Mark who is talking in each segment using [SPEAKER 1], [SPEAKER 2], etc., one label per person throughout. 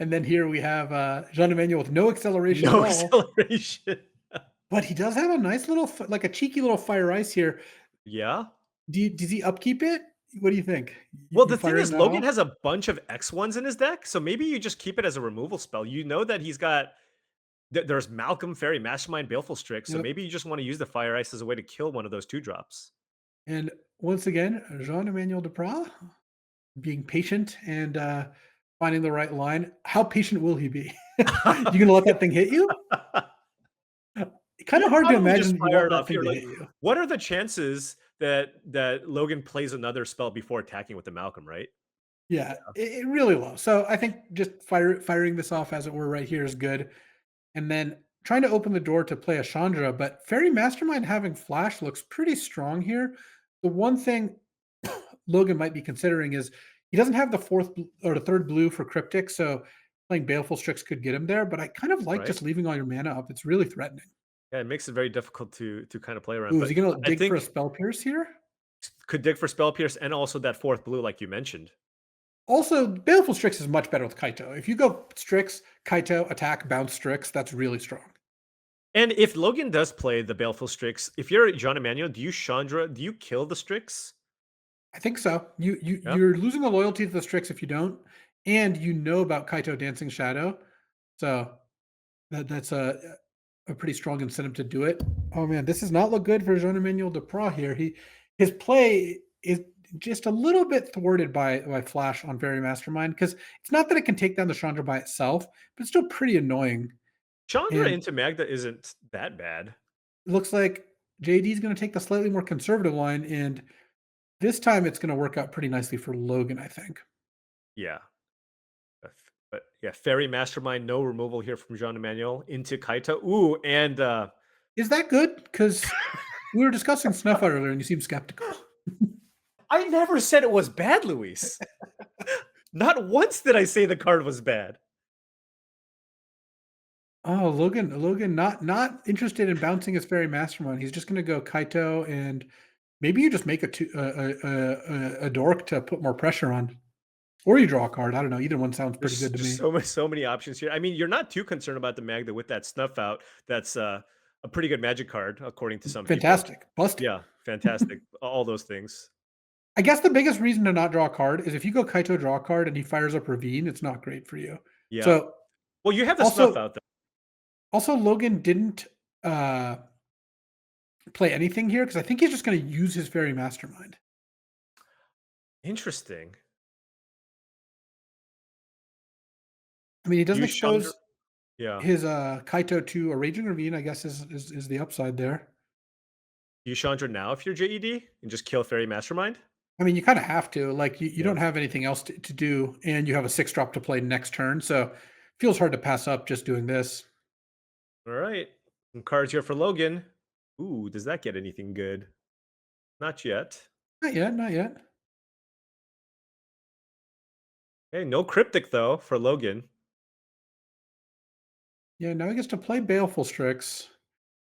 [SPEAKER 1] And then here we have Jean-Emmanuel with no acceleration at
[SPEAKER 2] No
[SPEAKER 1] all,
[SPEAKER 2] acceleration.
[SPEAKER 1] but he does have a nice little, like a cheeky little fire ice here.
[SPEAKER 2] Yeah.
[SPEAKER 1] Does he upkeep it? What do you think?
[SPEAKER 2] Well,
[SPEAKER 1] You
[SPEAKER 2] the thing
[SPEAKER 1] firing
[SPEAKER 2] is,
[SPEAKER 1] that
[SPEAKER 2] Logan
[SPEAKER 1] off?
[SPEAKER 2] has a bunch of X1s in his deck, so maybe you just keep it as a removal spell. You know that he's got there's Malcolm, Fairy, Mastermind, Baleful Strix, so
[SPEAKER 1] Yep.
[SPEAKER 2] maybe you just want to use the Fire Ice as a way to kill one of those 2 drops.
[SPEAKER 1] And once again, Jean-Emmanuel Depraz being patient and finding the right line. How patient will he be? You gonna let that thing hit you? Kind of
[SPEAKER 2] He'll
[SPEAKER 1] hard to
[SPEAKER 2] probably just
[SPEAKER 1] imagine you
[SPEAKER 2] fire
[SPEAKER 1] want
[SPEAKER 2] it
[SPEAKER 1] that
[SPEAKER 2] off
[SPEAKER 1] thing
[SPEAKER 2] here.
[SPEAKER 1] to
[SPEAKER 2] Like,
[SPEAKER 1] hit you.
[SPEAKER 2] what are the chances that Logan plays another spell before attacking with the Malcolm, right?
[SPEAKER 1] Yeah, it really low. So I think just firing this off as it were right here is good. And then trying to open the door to play a Chandra, but Fairy Mastermind having flash looks pretty strong here. The one thing Logan might be considering is he doesn't have the or the third blue for Cryptic, so playing Baleful Strix could get him there. But I kind of like
[SPEAKER 2] Right?
[SPEAKER 1] just leaving all your mana up. It's really threatening.
[SPEAKER 2] Yeah, it makes it very difficult to kind of play around.
[SPEAKER 1] Ooh, is
[SPEAKER 2] But
[SPEAKER 1] he gonna
[SPEAKER 2] I
[SPEAKER 1] dig for a
[SPEAKER 2] think
[SPEAKER 1] Spell Pierce here?
[SPEAKER 2] could dig for Spell Pierce and also that 4th blue, like you mentioned.
[SPEAKER 1] Also, Baleful Strix is much better with Kaito. If you go Strix, Kaito, attack, bounce Strix, that's really strong.
[SPEAKER 2] And if Logan does play the Baleful Strix, if you're Jean-Emmanuel, do you Chandra? Do you kill the Strix?
[SPEAKER 1] I think so.
[SPEAKER 2] Yeah.
[SPEAKER 1] You're losing a loyalty to the Strix if you don't, and you know about Kaito Dancing Shadow, so that's a pretty strong incentive to do it. Oh man, this does not look good for Jean-Emmanuel Depraz here. His play is just a little bit thwarted by Flash on Fairy Mastermind because it's not that it can take down the Chandra by itself, but it's still pretty annoying.
[SPEAKER 2] Chandra
[SPEAKER 1] And
[SPEAKER 2] into Magda isn't that bad.
[SPEAKER 1] it looks like JD is going to take the slightly more conservative line, and this time it's going to work out pretty nicely for Logan, I think.
[SPEAKER 2] Yeah. But yeah, Fairy Mastermind, no removal here from Jean-Emmanuel into Kaito. Ooh, and
[SPEAKER 1] Is that good? Because we were discussing Snuff Out earlier, and you seem skeptical.
[SPEAKER 2] I never said it was bad, Luis. Not once did I say the card was bad.
[SPEAKER 1] Oh, Logan, not interested in bouncing his Fairy Mastermind. He's just going to go Kaito, and maybe you just make a dork to put more pressure on, or you draw a card. I don't know. Either one sounds pretty
[SPEAKER 2] There's
[SPEAKER 1] good to
[SPEAKER 2] just
[SPEAKER 1] me.
[SPEAKER 2] so many options here. I mean, you're not too concerned about the Magda with that snuff out. That's a pretty good magic card, according to some people.
[SPEAKER 1] Fantastic, busted.
[SPEAKER 2] Yeah, fantastic. All those things.
[SPEAKER 1] I guess the biggest reason to not draw a card is if you go Kaito draw a card and he fires up Ravine, it's not great for you.
[SPEAKER 2] Yeah.
[SPEAKER 1] So
[SPEAKER 2] Well, you have the snuff
[SPEAKER 1] also
[SPEAKER 2] out though.
[SPEAKER 1] also Logan didn't uh play anything here because I think he's just going to use his Fairy Mastermind.
[SPEAKER 2] Interesting.
[SPEAKER 1] I mean, he
[SPEAKER 2] Do
[SPEAKER 1] doesn't
[SPEAKER 2] you Chandra?
[SPEAKER 1] expose
[SPEAKER 2] Yeah.
[SPEAKER 1] his Kaito to a Raging Ravine, I guess is the upside there.
[SPEAKER 2] Do you Chandra now if you're JED and just kill Fairy Mastermind?
[SPEAKER 1] I mean, you kind of have to. Like, you
[SPEAKER 2] Yeah.
[SPEAKER 1] don't have anything else to do, and you have a 6 drop to play next turn. So feels hard to pass up just doing this.
[SPEAKER 2] All right. Some cards here for Logan. Ooh, does that get anything good? Not yet.
[SPEAKER 1] Not yet, not yet.
[SPEAKER 2] Hey, no cryptic though for Logan.
[SPEAKER 1] Yeah, now he gets to play Baleful Strix.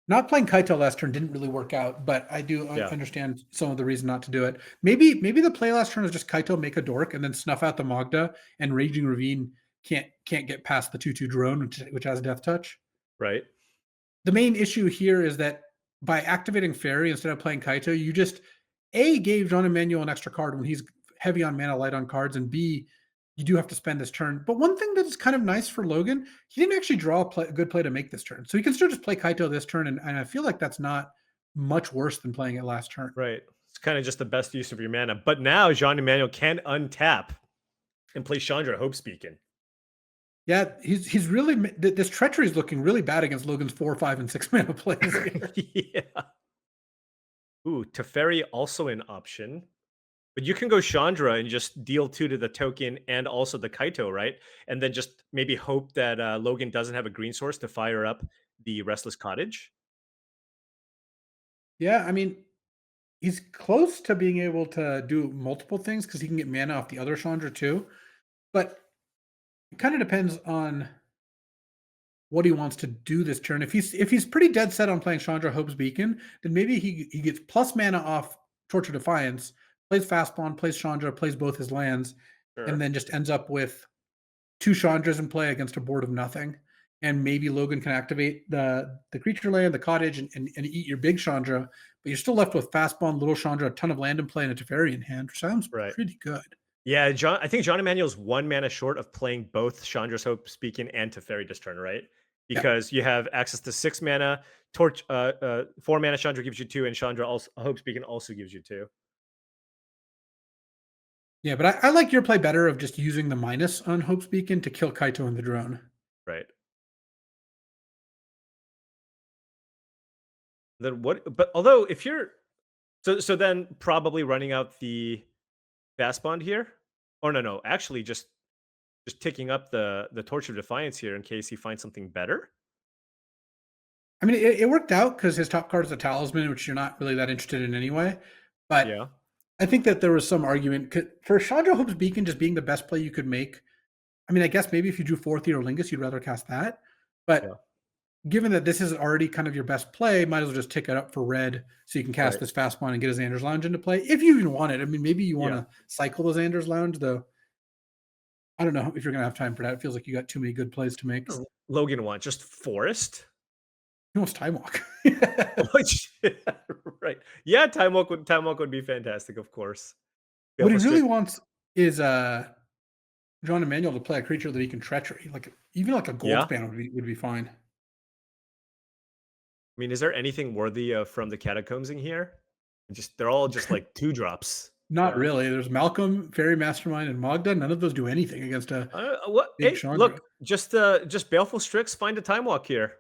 [SPEAKER 1] Not playing Kaito last turn didn't really work out, but I do
[SPEAKER 2] Yeah.
[SPEAKER 1] understand some of the reason not to do it. Maybe the play last turn is just Kaito make a dork and then snuff out the Magda, and Raging Ravine can't get past the 2/2 drone, which has Death Touch.
[SPEAKER 2] Right.
[SPEAKER 1] The main issue here is that by activating Fairy instead of playing Kaito, you just A gave Jean-Emmanuel an extra card when he's heavy on mana, light on cards, and B, you do have to spend this turn. But one thing that is kind of nice for Logan, he didn't actually draw a good play to make this turn. So he can still just play Kaito this turn, and I feel like that's not much worse than playing it last turn.
[SPEAKER 2] Right. It's kind of just the best use of your mana. But now Jean-Emmanuel can untap and play Chandra Hope Speaking.
[SPEAKER 1] Yeah, he's really this treachery is looking really bad against Logan's 4, 5, and 6 mana plays here.
[SPEAKER 2] Yeah. Ooh, Teferi also an option. But you can go Chandra and just deal 2 to the token and also the Kaito, right? And then just maybe hope that Logan doesn't have a green source to fire up the Restless Cottage.
[SPEAKER 1] Yeah, I mean, he's close to being able to do multiple things because he can get mana off the other Chandra too. But it kind of depends on what he wants to do this turn. If he's pretty dead set on playing Chandra Hope's Beacon, then maybe he gets plus mana off Torture Defiance, plays Fastbond, plays Chandra, plays both his lands, and
[SPEAKER 2] Sure.
[SPEAKER 1] then just ends up with 2 Chandras in play against a board of nothing, and maybe Logan can activate the creature land, the cottage, and eat your big Chandra, but you're still left with Fastball, Little Chandra, a ton of land in play, and a Teferi in hand, which sounds
[SPEAKER 2] Right.
[SPEAKER 1] pretty good.
[SPEAKER 2] Yeah, I think Jean-Emmanuel's 1 mana short of playing both Chandra's Hope Speaking and Teferi this turn, right?
[SPEAKER 1] Yeah.
[SPEAKER 2] Because you have access to 6 mana, 4 mana Chandra gives you 2, and Chandra also Hope Speaking also gives you 2.
[SPEAKER 1] Yeah, but I like your play better of just using the minus on Hope's Beacon to kill Kaito and the drone.
[SPEAKER 2] Right. Then what but although if you're so then probably running out the fast bond here? Or no, actually just ticking up the Torch of Defiance here in case he finds something better?
[SPEAKER 1] I mean, it worked out because his top card is a Talisman, which you're not really that interested in anyway. But
[SPEAKER 2] Yeah,
[SPEAKER 1] I think that there was some argument for Chandra Hope's Beacon just being the best play you could make. I mean, I guess maybe if you drew 4th or Lingus, you'd rather cast that.
[SPEAKER 2] yeah,
[SPEAKER 1] But given that this is already kind of your best play, might as well just tick it up for red so you can cast
[SPEAKER 2] right.
[SPEAKER 1] this fast one and get a Xander's Lounge into play if you even want it. I mean, maybe you want
[SPEAKER 2] Yeah.
[SPEAKER 1] to cycle the Xander's Lounge, though. I don't know if you're going to have time for that. It feels like you got too many good plays to make.
[SPEAKER 2] What does Logan want? Just Forest?
[SPEAKER 1] He wants Time Walk.
[SPEAKER 2] Which right. Yeah, Time Walk would be fantastic, of course.
[SPEAKER 1] What he
[SPEAKER 2] Baleful
[SPEAKER 1] really
[SPEAKER 2] Strix.
[SPEAKER 1] wants is Jean-Emmanuel to play a creature that he can treachery. Like even like a gold
[SPEAKER 2] Yeah.
[SPEAKER 1] span would be fine.
[SPEAKER 2] I mean, is there anything worthy of from the catacombs in here? Just they're all just like 2 drops.
[SPEAKER 1] Not
[SPEAKER 2] Yeah.
[SPEAKER 1] really. There's Malcolm, Fairy Mastermind, and Magda. None of those do anything against a
[SPEAKER 2] What?
[SPEAKER 1] big
[SPEAKER 2] Hey,
[SPEAKER 1] Chandra.
[SPEAKER 2] look, just Baleful Strix, find a Time Walk here.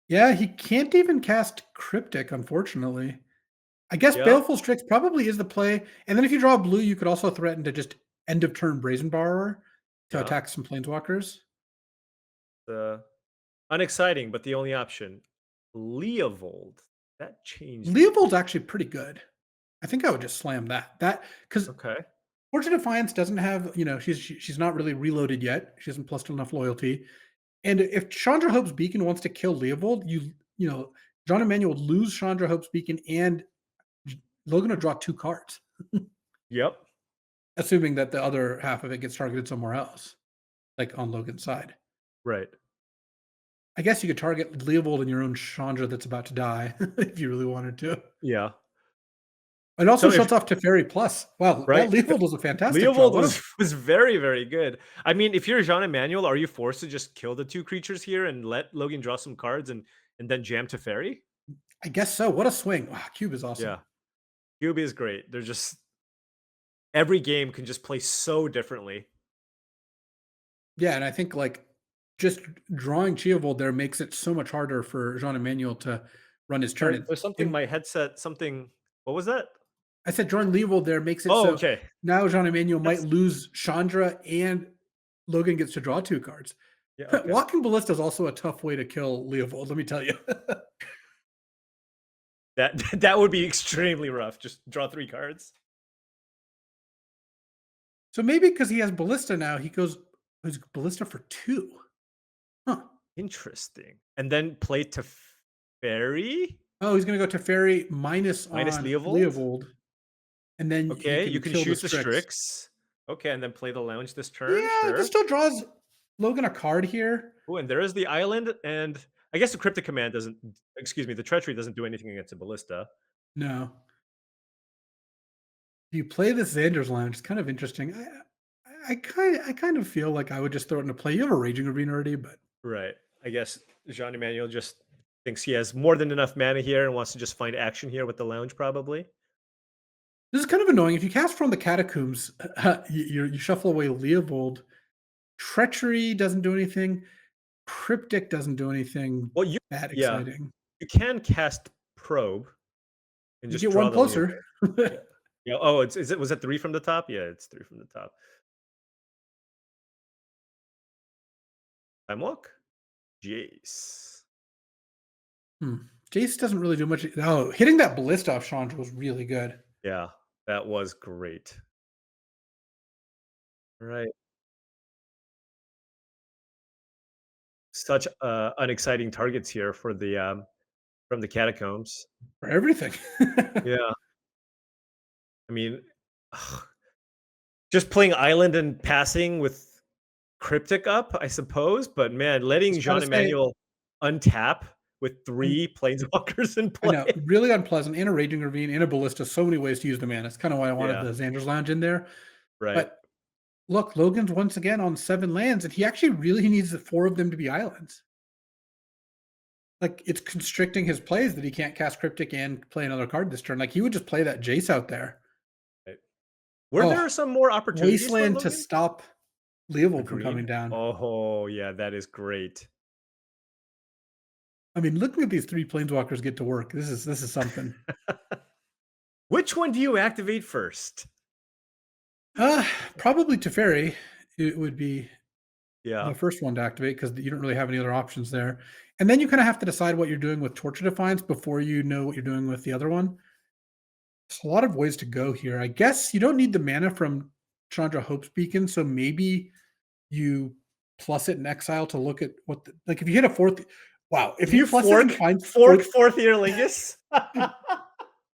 [SPEAKER 1] Yeah, he can't even cast Cryptic, unfortunately. I guess
[SPEAKER 2] Yeah.
[SPEAKER 1] Baleful Strix probably is the play. And then if you draw blue, you could also threaten to just end of turn Brazen Borrower to
[SPEAKER 2] Yeah.
[SPEAKER 1] attack some planeswalkers.
[SPEAKER 2] Uh, unexciting, but the only option. Leovold. That changed things.
[SPEAKER 1] Leovold's actually pretty good. I think I would just slam that because
[SPEAKER 2] Okay.
[SPEAKER 1] Fortune Defiance doesn't have, she's not really reloaded yet. She hasn't plussed enough loyalty. And if Chandra Hope's Beacon wants to kill Leovold, John Emmanuel would lose Chandra Hope's Beacon and Logan will draw 2 cards,
[SPEAKER 2] Yep.
[SPEAKER 1] assuming that the other half of it gets targeted somewhere else, like on Logan's side.
[SPEAKER 2] Right.
[SPEAKER 1] I guess you could target Leovold in your own Chandra that's about to die if you really wanted to.
[SPEAKER 2] Yeah.
[SPEAKER 1] It also
[SPEAKER 2] So if
[SPEAKER 1] shuts off Teferi Plus. Wow, that
[SPEAKER 2] right,
[SPEAKER 1] Leovold was a fantastic draw.
[SPEAKER 2] Leovold
[SPEAKER 1] What a
[SPEAKER 2] was very, very good. I mean, if you're Jean-Emmanuel, are you forced to just kill the 2 creatures here and let Logan draw some cards and then jam Teferi?
[SPEAKER 1] I guess so. What a swing. Wow, Cube is awesome.
[SPEAKER 2] Yeah. Cube is great. They're just every game can just play so differently.
[SPEAKER 1] Yeah, and I think like just drawing Chiovold there makes it so much harder for Jean Emmanuel to run his turn.
[SPEAKER 2] Sorry, there's something my headset something what was that?
[SPEAKER 1] I said drawing Leovold there makes it
[SPEAKER 2] Oh,
[SPEAKER 1] so
[SPEAKER 2] okay.
[SPEAKER 1] now Jean Emmanuel might
[SPEAKER 2] That's
[SPEAKER 1] lose Chandra and Logan gets to draw 2 cards.
[SPEAKER 2] yeah, okay.
[SPEAKER 1] Walking Ballista is also a tough way to kill Leovold, let me tell you.
[SPEAKER 2] That that would be extremely rough. Just draw 3 cards.
[SPEAKER 1] So maybe because he has Ballista now, he's Ballista for 2. Huh.
[SPEAKER 2] Interesting. And then play Teferi
[SPEAKER 1] Oh, he's gonna go to Fairy minus
[SPEAKER 2] minus
[SPEAKER 1] on
[SPEAKER 2] Leovold?
[SPEAKER 1] Leovold, and then he
[SPEAKER 2] Okay, you
[SPEAKER 1] can
[SPEAKER 2] can
[SPEAKER 1] kill the
[SPEAKER 2] shoot the
[SPEAKER 1] Strix.
[SPEAKER 2] Strix. Okay, and then play the lounge this turn,
[SPEAKER 1] Yeah, this
[SPEAKER 2] sure.
[SPEAKER 1] still draws Logan a card here.
[SPEAKER 2] Oh, and there is the island, and I guess the cryptic command doesn't excuse me, the treachery doesn't do anything against a ballista.
[SPEAKER 1] No. You play this Xander's Lounge, it's kind of interesting. I kind of feel like I would just throw it into play. You have a Raging Arena already, but
[SPEAKER 2] Right. I guess Jean-Emmanuel just thinks he has more than enough mana here and wants to just find action here with the lounge, probably.
[SPEAKER 1] this is kind of annoying. If you cast from the Catacombs, you shuffle away Leovold. Treachery doesn't do anything. Cryptic doesn't do anything
[SPEAKER 2] Well, you
[SPEAKER 1] that
[SPEAKER 2] yeah,
[SPEAKER 1] exciting.
[SPEAKER 2] you can cast probe and
[SPEAKER 1] You
[SPEAKER 2] just
[SPEAKER 1] get
[SPEAKER 2] draw
[SPEAKER 1] one
[SPEAKER 2] the Leovold.
[SPEAKER 1] closer.
[SPEAKER 2] Yeah. Yeah. Oh, it's is it was it 3 from the top? Yeah, it's 3 from the top. Time walk? Jace.
[SPEAKER 1] Hmm. Jace doesn't really do much. Oh, hitting that Ballista off Chandra was really good.
[SPEAKER 2] Yeah, that was great. Right. Such unexciting targets here for the from the catacombs.
[SPEAKER 1] For everything.
[SPEAKER 2] Yeah. I mean, just playing island and passing with Cryptic up, I suppose, but man, letting
[SPEAKER 1] Just gotta say,
[SPEAKER 2] Jean-Emmanuel untap with
[SPEAKER 1] and
[SPEAKER 2] 3 planeswalkers in
[SPEAKER 1] I know,
[SPEAKER 2] play.
[SPEAKER 1] really unpleasant, and a Raging Ravine, and a Ballista, so many ways to use the mana. It's kinda why I wanted
[SPEAKER 2] Yeah,
[SPEAKER 1] the Xander's Lounge in there.
[SPEAKER 2] right.
[SPEAKER 1] But look, Logan's once again on 7 lands, and he actually really needs the 4 of them to be islands. Like, it's constricting his plays that he can't cast Cryptic and play another card this turn. Like, he would just play that Jace out there.
[SPEAKER 2] Right. Were there
[SPEAKER 1] Oh,
[SPEAKER 2] some more opportunities for
[SPEAKER 1] Wasteland to
[SPEAKER 2] Logan?
[SPEAKER 1] stop Leovold from
[SPEAKER 2] Agreed.
[SPEAKER 1] coming down.
[SPEAKER 2] Oh, yeah, that is great.
[SPEAKER 1] I mean, looking at these 3 Planeswalkers get to work, this is something.
[SPEAKER 2] Which one do you activate first?
[SPEAKER 1] Uh, Probably Teferi, it would be
[SPEAKER 2] Yeah.
[SPEAKER 1] the first one to activate because you don't really have any other options there. And then you kinda have to decide what you're doing with Torture Defiance before you know what you're doing with the other one. There's a lot of ways to go here. I guess you don't need the mana from Chandra Hope's Beacon, so maybe you plus it in exile to look at what the, like if you hit a fourth, wow, if he
[SPEAKER 2] You
[SPEAKER 1] pluses and
[SPEAKER 2] fork
[SPEAKER 1] finds
[SPEAKER 2] fork fourth year Lingus?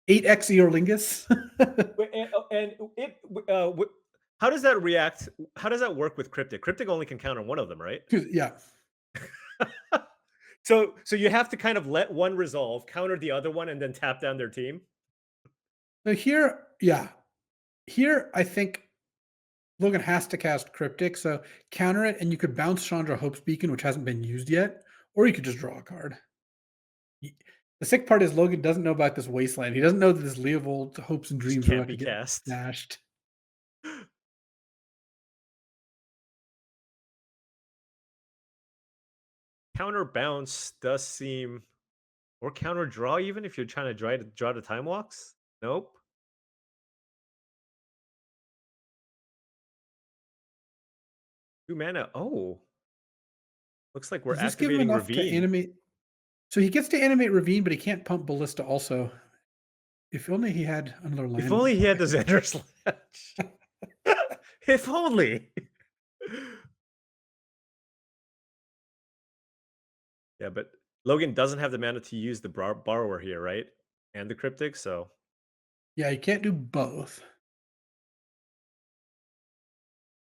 [SPEAKER 1] 8x Eorlingus.
[SPEAKER 2] And it how does that react? How does that work with Cryptic? Cryptic only can counter one of them, right?
[SPEAKER 1] Yeah.
[SPEAKER 2] So you have to kind of let one resolve, counter the other one, and then tap down their team.
[SPEAKER 1] So here, yeah. Here I think Logan has to cast Cryptic, so counter it, and you could bounce Chandra Hope's Beacon, which hasn't been used yet, or you could just draw a card. Y- The sick part is Logan doesn't know about this wasteland. He doesn't know that this Leovold hopes and
[SPEAKER 2] Just
[SPEAKER 1] dreams are
[SPEAKER 2] can't
[SPEAKER 1] about to
[SPEAKER 2] be
[SPEAKER 1] get
[SPEAKER 2] cast.
[SPEAKER 1] dashed.
[SPEAKER 2] Counter bounce does seem, or counter draw even if you're trying to draw the time walks. Nope. 2 mana. Oh, looks like we're
[SPEAKER 1] Does this give him
[SPEAKER 2] activating
[SPEAKER 1] enough to
[SPEAKER 2] Ravine.
[SPEAKER 1] animate? So he gets to animate Ravine, but he can't pump Ballista also. If only he had another
[SPEAKER 2] If
[SPEAKER 1] land in
[SPEAKER 2] only he had
[SPEAKER 1] play.
[SPEAKER 2] the Xander Slash. If only. Yeah, but Logan doesn't have the mana to use the borrower here, right? And the cryptic, so
[SPEAKER 1] Yeah, he can't do both.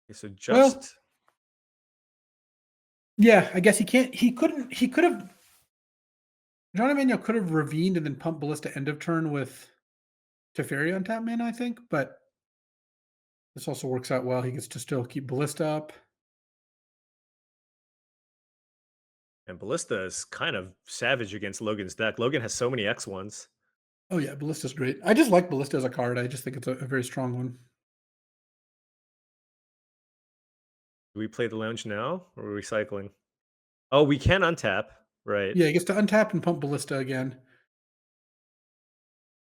[SPEAKER 2] okay, so
[SPEAKER 1] Well,
[SPEAKER 2] just
[SPEAKER 1] yeah, I guess he can't. He could have. Jean-Emmanuel could have Ravined and then pumped Ballista end of turn with Teferi on tap mana, I think, but this also works out well. He gets to still keep Ballista up.
[SPEAKER 2] and Ballista is kind of savage against Logan's deck. Logan has so many X1s.
[SPEAKER 1] Oh yeah, Ballista's great. I just like Ballista as a card. I just think it's a very strong one.
[SPEAKER 2] Do we play the lounge now or are we cycling? Oh, we can untap, right?
[SPEAKER 1] Yeah, he gets to untap and pump Ballista again.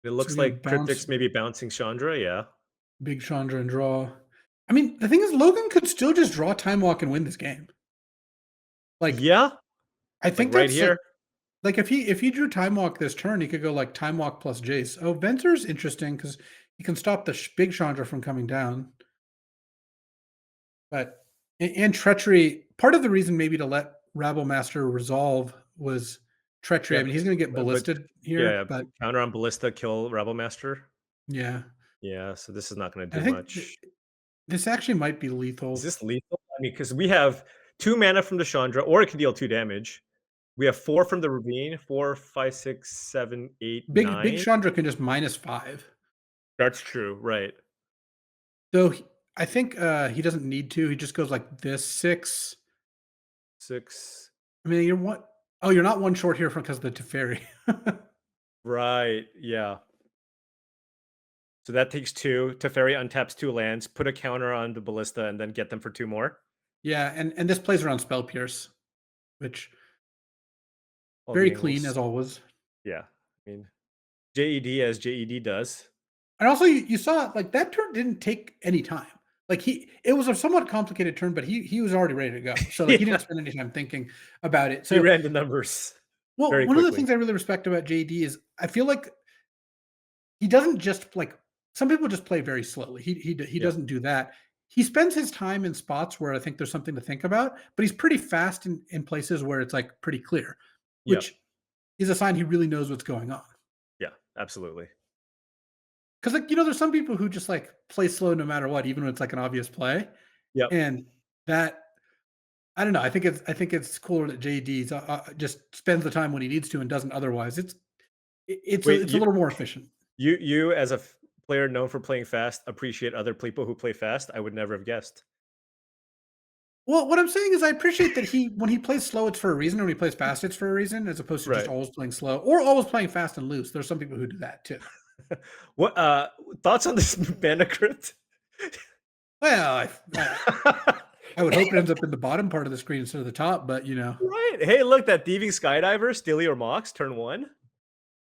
[SPEAKER 2] It
[SPEAKER 1] So
[SPEAKER 2] looks
[SPEAKER 1] we get a
[SPEAKER 2] like
[SPEAKER 1] bounce,
[SPEAKER 2] Cryptic's maybe bouncing Chandra, yeah.
[SPEAKER 1] big Chandra and draw. I mean, the thing is, Logan could still just draw Time Walk and win this game. Like,
[SPEAKER 2] Yeah,
[SPEAKER 1] I
[SPEAKER 2] like
[SPEAKER 1] think
[SPEAKER 2] right
[SPEAKER 1] that's
[SPEAKER 2] here.
[SPEAKER 1] like if he drew Time Walk this turn, he could go like Time Walk plus Jace. Oh, Venser's interesting because he can stop the big Chandra from coming down. But and Treachery, part of the reason maybe to let Rabble Master resolve was Treachery.
[SPEAKER 2] Yeah,
[SPEAKER 1] I mean, he's going to get
[SPEAKER 2] but
[SPEAKER 1] ballisted
[SPEAKER 2] yeah,
[SPEAKER 1] here, but
[SPEAKER 2] counter on Ballista, kill Rebel Master.
[SPEAKER 1] yeah.
[SPEAKER 2] Yeah, so this is not going to
[SPEAKER 1] And
[SPEAKER 2] do
[SPEAKER 1] I think
[SPEAKER 2] much.
[SPEAKER 1] this actually might be
[SPEAKER 2] Is
[SPEAKER 1] lethal.
[SPEAKER 2] this lethal? I mean, because we have 2 mana from the Chandra, or it can deal 2 damage. We have 4 from the Ravine, 4, 5, 6, 7, 8,
[SPEAKER 1] Big
[SPEAKER 2] 9.
[SPEAKER 1] Chandra can just -5.
[SPEAKER 2] That's true, right.
[SPEAKER 1] Though I think he doesn't need to. He just goes like this 6.
[SPEAKER 2] 6.
[SPEAKER 1] I mean, you're what? Oh, you're not one short here because of the Teferi.
[SPEAKER 2] Right, yeah. So that takes 2. Teferi untaps 2 lands, put a counter on the Ballista, and then get them for 2 more.
[SPEAKER 1] Yeah, and this plays around Spell Pierce, which
[SPEAKER 2] All the
[SPEAKER 1] very clean as
[SPEAKER 2] angles.
[SPEAKER 1] always.
[SPEAKER 2] Yeah, I mean, JED as JED does.
[SPEAKER 1] And also, you saw like that turn didn't take any time. Like it was a somewhat complicated turn, but he was already ready to go. So like he didn't
[SPEAKER 2] Yeah,
[SPEAKER 1] spend any time thinking about it.
[SPEAKER 2] he
[SPEAKER 1] So
[SPEAKER 2] ran the numbers
[SPEAKER 1] well,
[SPEAKER 2] very
[SPEAKER 1] one of the
[SPEAKER 2] quickly.
[SPEAKER 1] things I really respect about JD is I feel like he doesn't just like some people just play very slowly. He
[SPEAKER 2] Yeah,
[SPEAKER 1] doesn't do that. He spends his time in spots where I think there's something to think about, but he's pretty fast in places where it's like pretty clear,
[SPEAKER 2] yep,
[SPEAKER 1] which is a sign he really knows what's going on.
[SPEAKER 2] yeah, absolutely.
[SPEAKER 1] Because like there's some people who just like play slow no matter what, even when it's like an obvious play,
[SPEAKER 2] Yep.
[SPEAKER 1] and that. I don't know. I think it's cooler that JD's just spends the time when he needs to and doesn't otherwise.
[SPEAKER 2] Wait,
[SPEAKER 1] It's a little more efficient.
[SPEAKER 2] you as a player known for playing fast appreciate other people who play fast? I would never have guessed.
[SPEAKER 1] Well, what I'm saying is I appreciate that when he plays slow, it's for a reason, and when he plays fast, it's for a reason, as opposed to just
[SPEAKER 2] Right.
[SPEAKER 1] always playing slow or always playing fast and loose. There's some people who do that too.
[SPEAKER 2] What thoughts on this mana crypt?
[SPEAKER 1] Well, I would hope it ends up in the bottom part of the screen instead of the top, but
[SPEAKER 2] Right. Hey, look, that thieving skydiver, steal your mox, turn one.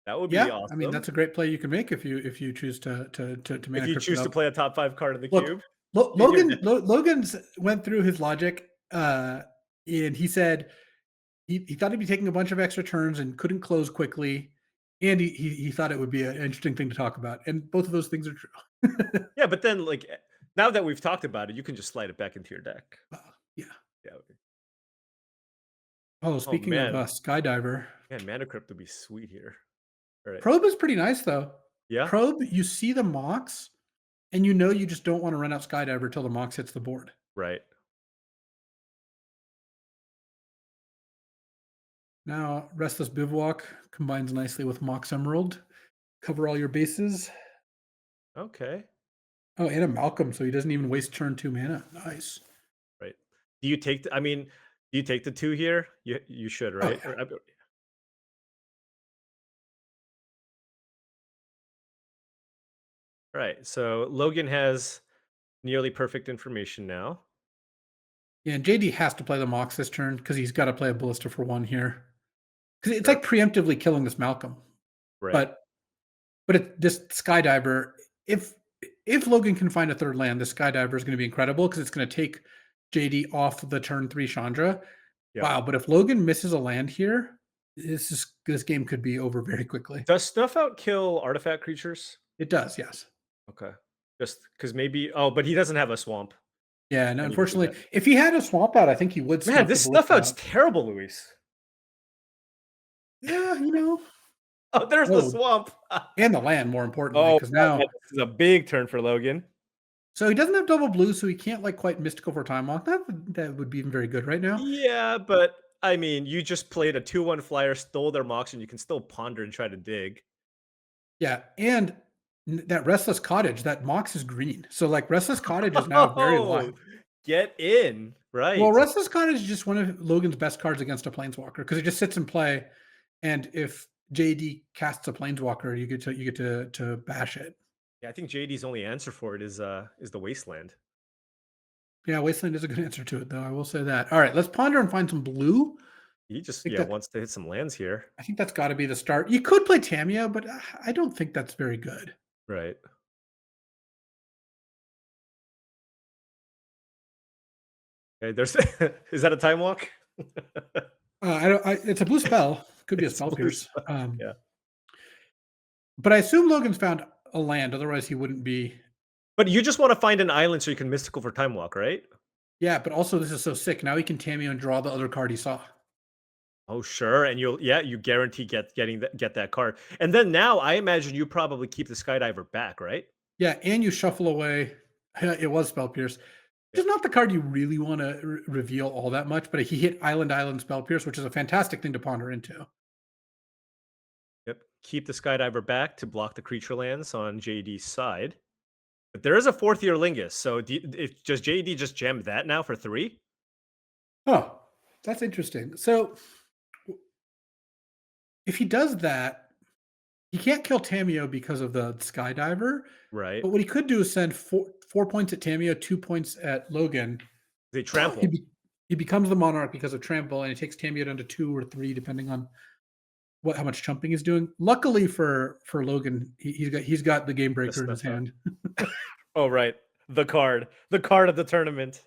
[SPEAKER 2] That would be
[SPEAKER 1] yeah. I mean,
[SPEAKER 2] awesome.
[SPEAKER 1] that's a great play you can make if you choose to
[SPEAKER 2] If
[SPEAKER 1] mana
[SPEAKER 2] you
[SPEAKER 1] crypt it
[SPEAKER 2] choose to
[SPEAKER 1] up.
[SPEAKER 2] play a top 5 card in the
[SPEAKER 1] Look,
[SPEAKER 2] cube. Yeah.
[SPEAKER 1] Logan's went through his logic, and he said he thought he'd be taking a bunch of extra turns and couldn't close quickly, and he thought it would be an interesting thing to talk about, and both of those things are true.
[SPEAKER 2] Yeah, but then like now that we've talked about it, you can just slide it back into your deck.
[SPEAKER 1] Uh, yeah.
[SPEAKER 2] Yeah.
[SPEAKER 1] Oh,
[SPEAKER 2] Oh
[SPEAKER 1] speaking of
[SPEAKER 2] man.
[SPEAKER 1] Skydiver,
[SPEAKER 2] Man, mana crypt would be sweet here. All right.
[SPEAKER 1] Probe is pretty nice though.
[SPEAKER 2] Yeah.
[SPEAKER 1] Probe, you see the Mox, and you just don't want to run out Skydiver till the Mox hits the board.
[SPEAKER 2] Right.
[SPEAKER 1] Now, Restless Bivouac combines nicely with Mox Emerald. Cover all your bases.
[SPEAKER 2] Okay.
[SPEAKER 1] Oh, and a Malcolm, so he doesn't even waste turn 2 mana. Nice.
[SPEAKER 2] Right. Do you take I mean, do you take the 2 here? You should,
[SPEAKER 1] Oh,
[SPEAKER 2] right?
[SPEAKER 1] yeah.
[SPEAKER 2] Right. So Logan has nearly perfect information now.
[SPEAKER 1] Yeah, and JD has to play the Mox this turn because he's got to play a Ballista for 1 here. Because it's
[SPEAKER 2] Sure.
[SPEAKER 1] like preemptively killing this Malcolm.
[SPEAKER 2] Right.
[SPEAKER 1] But this Skydiver, if if Logan can find a third land, the Skydiver is going to be incredible because it's going to take JD off the turn 3 Chandra.
[SPEAKER 2] Yep.
[SPEAKER 1] Wow, but if Logan misses a land here, this game could be over very quickly.
[SPEAKER 2] Does Snuff Out kill artifact creatures?
[SPEAKER 1] It does, yes.
[SPEAKER 2] Okay. Just because maybe but he doesn't have a swamp.
[SPEAKER 1] Yeah, no,
[SPEAKER 2] And he could do
[SPEAKER 1] unfortunately,
[SPEAKER 2] that.
[SPEAKER 1] if he had a swamp out, I think he would
[SPEAKER 2] Man,
[SPEAKER 1] snuff the
[SPEAKER 2] this Snuff
[SPEAKER 1] Ballista
[SPEAKER 2] Out's
[SPEAKER 1] out.
[SPEAKER 2] terrible, Luis.
[SPEAKER 1] Yeah,
[SPEAKER 2] Oh, there's the
[SPEAKER 1] oh,
[SPEAKER 2] swamp.
[SPEAKER 1] and the land more importantly,
[SPEAKER 2] Oh,
[SPEAKER 1] because
[SPEAKER 2] man,
[SPEAKER 1] now
[SPEAKER 2] this is a big turn for Logan.
[SPEAKER 1] so he doesn't have double blue, so he can't like quite mystical for time walk. That would be very good right now.
[SPEAKER 2] Yeah, but I mean, you just played a 2/1 flyer, stole their mox, and you can still ponder and try to dig.
[SPEAKER 1] Yeah, and that Restless Cottage, that Mox is green. So like Restless Cottage is now very
[SPEAKER 2] Oh,
[SPEAKER 1] live.
[SPEAKER 2] get in.
[SPEAKER 1] Well,
[SPEAKER 2] Right.
[SPEAKER 1] Restless Cottage is just one of Logan's best cards against a Planeswalker because it just sits in play, and if JD casts a Planeswalker, you get to bash it.
[SPEAKER 2] Yeah, I think JD's only answer for it is the wasteland.
[SPEAKER 1] Yeah, Wasteland is a good answer to it, though. I will say that. All right, let's ponder and find some blue.
[SPEAKER 2] He just
[SPEAKER 1] I think that
[SPEAKER 2] wants to hit some lands here.
[SPEAKER 1] I think that's got to be the start. You could play Tamia, but I don't think that's very good.
[SPEAKER 2] Right. Okay, there's is that a time walk?
[SPEAKER 1] I don't. It's a blue spell. Could be a
[SPEAKER 2] It's
[SPEAKER 1] spell
[SPEAKER 2] blue
[SPEAKER 1] pierce.
[SPEAKER 2] spell. Yeah.
[SPEAKER 1] But I assume Logan's found a land. Otherwise, he wouldn't be.
[SPEAKER 2] But you just want to find an island so you can mystical for time walk, right?
[SPEAKER 1] Yeah, but also this is so sick. Now he can Tamio and draw the other card he saw.
[SPEAKER 2] Oh, sure. And you guarantee get that card. And then now I imagine you probably keep the skydiver back, right?
[SPEAKER 1] Yeah, and you shuffle away. It was spell pierce. Which is not the card you really want to reveal all that much, but he hit Island spell pierce, which is a fantastic thing to ponder into.
[SPEAKER 2] Yep. Keep the skydiver back to block the creature lands on JD's side. But there is a fourth year Lingus. So does JD just jam that now for 3?
[SPEAKER 1] Oh, that's interesting. So if he does that, he can't kill Tamio because of the Skydiver.
[SPEAKER 2] Right.
[SPEAKER 1] But what he could do is send 4 points at Tamio, 2 points at Logan.
[SPEAKER 2] They
[SPEAKER 1] He,
[SPEAKER 2] trample.
[SPEAKER 1] he becomes the Monarch because of Trample, and it takes Tamio down to 2 or 3, depending on how much chumping he's doing. Luckily for Logan, he's got the Game Breaker in his
[SPEAKER 2] Snuff Out.
[SPEAKER 1] hand.
[SPEAKER 2] Oh, right. The card of the tournament.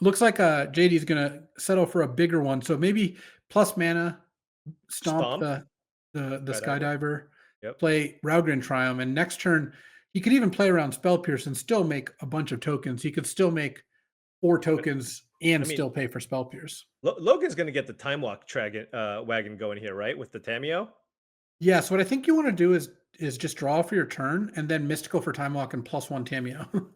[SPEAKER 1] Looks like JD's gonna settle for a bigger one. So maybe plus mana, stomp
[SPEAKER 2] Stomp.
[SPEAKER 1] the
[SPEAKER 2] Skydiver.
[SPEAKER 1] Skydiver,
[SPEAKER 2] Yep.
[SPEAKER 1] play Raugrin Triumph, and next turn he could even play around Spell Pierce and still make a bunch of tokens. He could still make 4
[SPEAKER 2] But
[SPEAKER 1] tokens
[SPEAKER 2] I
[SPEAKER 1] and
[SPEAKER 2] mean,
[SPEAKER 1] still pay for Spell Pierce.
[SPEAKER 2] Logan's going to get the time walk wagon going here, right? With the Tamio.
[SPEAKER 1] Yeah, so what I think you want to do is just draw for your turn and then mystical for time walk and +1 Tamio.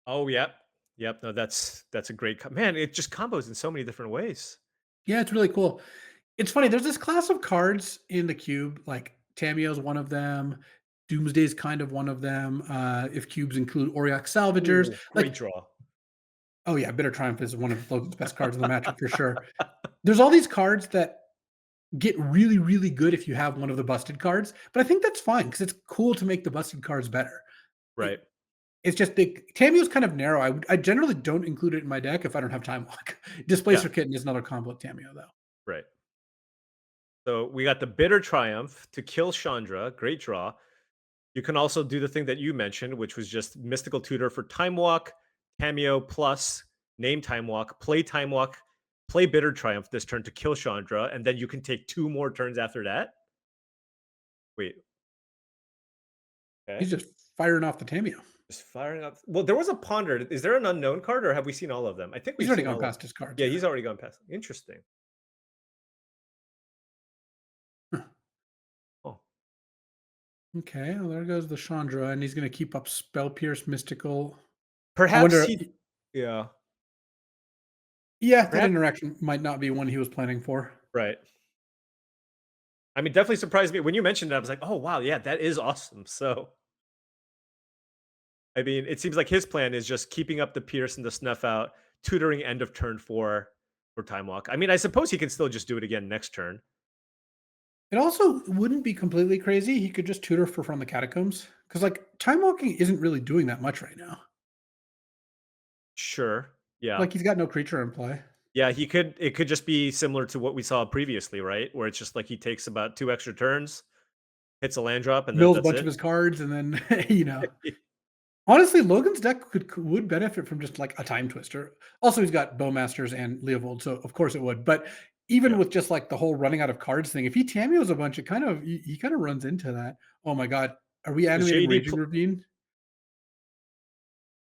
[SPEAKER 2] Oh, yep. Yep. No, that's a great man. It just combos in so many different ways.
[SPEAKER 1] Yeah, it's really cool. It's funny, there's this class of cards in the cube, like Tameo's one of them, Doomsday's kind of one of them, if cubes include Auriok Salvagers,
[SPEAKER 2] Ooh, great
[SPEAKER 1] like
[SPEAKER 2] draw.
[SPEAKER 1] oh yeah, Bitter Triumph is one of Logan's best cards in the matchup for sure. There's all these cards that get really, really good if you have one of the busted cards, but I think that's fine because it's cool to make the busted cards better. It
[SPEAKER 2] Right.
[SPEAKER 1] it's just the Tameo's kind of narrow. I generally don't include it in my deck if I don't have Time Walk.
[SPEAKER 2] Yeah.
[SPEAKER 1] Displacer Kitten is another combo with Tameo though.
[SPEAKER 2] Right. So we got the Bitter Triumph to kill Chandra. Great draw. You can also do the thing that you mentioned, which was just Mystical Tutor for Time Walk, Cameo plus name Time Walk, play Bitter Triumph this turn to kill Chandra, and then you can take 2 more turns after that. Wait,
[SPEAKER 1] He's
[SPEAKER 2] okay.
[SPEAKER 1] just firing off the Tameo.
[SPEAKER 2] Just firing up. Well, there was a Ponder. Is there an unknown card, or have we seen all of them? I think
[SPEAKER 1] He's
[SPEAKER 2] we've
[SPEAKER 1] already
[SPEAKER 2] seen
[SPEAKER 1] gone
[SPEAKER 2] all of them.
[SPEAKER 1] past his cards,
[SPEAKER 2] Yeah,
[SPEAKER 1] yeah.
[SPEAKER 2] he's already gone past. Interesting.
[SPEAKER 1] Huh.
[SPEAKER 2] Oh,
[SPEAKER 1] Okay, well, there goes the Chandra, and he's gonna keep up Spell Pierce, Mystical. I
[SPEAKER 2] perhaps
[SPEAKER 1] wonder
[SPEAKER 2] he. Yeah,
[SPEAKER 1] yeah, that
[SPEAKER 2] perhaps
[SPEAKER 1] interaction might not be one he was planning for.
[SPEAKER 2] right. I mean, definitely surprised me when you mentioned it. I was like, oh wow, yeah, that is awesome. So I mean, it seems like his plan is just keeping up the Pierce and the Snuff out, tutoring end of turn 4 for Time Walk. I mean, I suppose he can still just do it again next turn.
[SPEAKER 1] It also wouldn't be completely crazy, he could just tutor for From the Catacombs, because like, Time Walking isn't really doing that much right now.
[SPEAKER 2] Sure. Yeah.
[SPEAKER 1] Like, he's got no creature in play.
[SPEAKER 2] Yeah, he could it could just be similar to what we saw previously, right? Where it's just like he takes about 2 extra turns, hits a land drop, and
[SPEAKER 1] Mills a
[SPEAKER 2] that's
[SPEAKER 1] bunch of
[SPEAKER 2] it.
[SPEAKER 1] his cards, and then, you know. Honestly, Logan's deck would benefit from just, like, a Time Twister. Also, he's got Bowmasters and Leovold, so of course it would, but even
[SPEAKER 2] Yeah.
[SPEAKER 1] with just, like, the whole running out of cards thing, if he Tameos a bunch, it kind of he kinda runs into that. Oh my god. Are we
[SPEAKER 2] Does
[SPEAKER 1] animating
[SPEAKER 2] JD
[SPEAKER 1] Raging Ravine?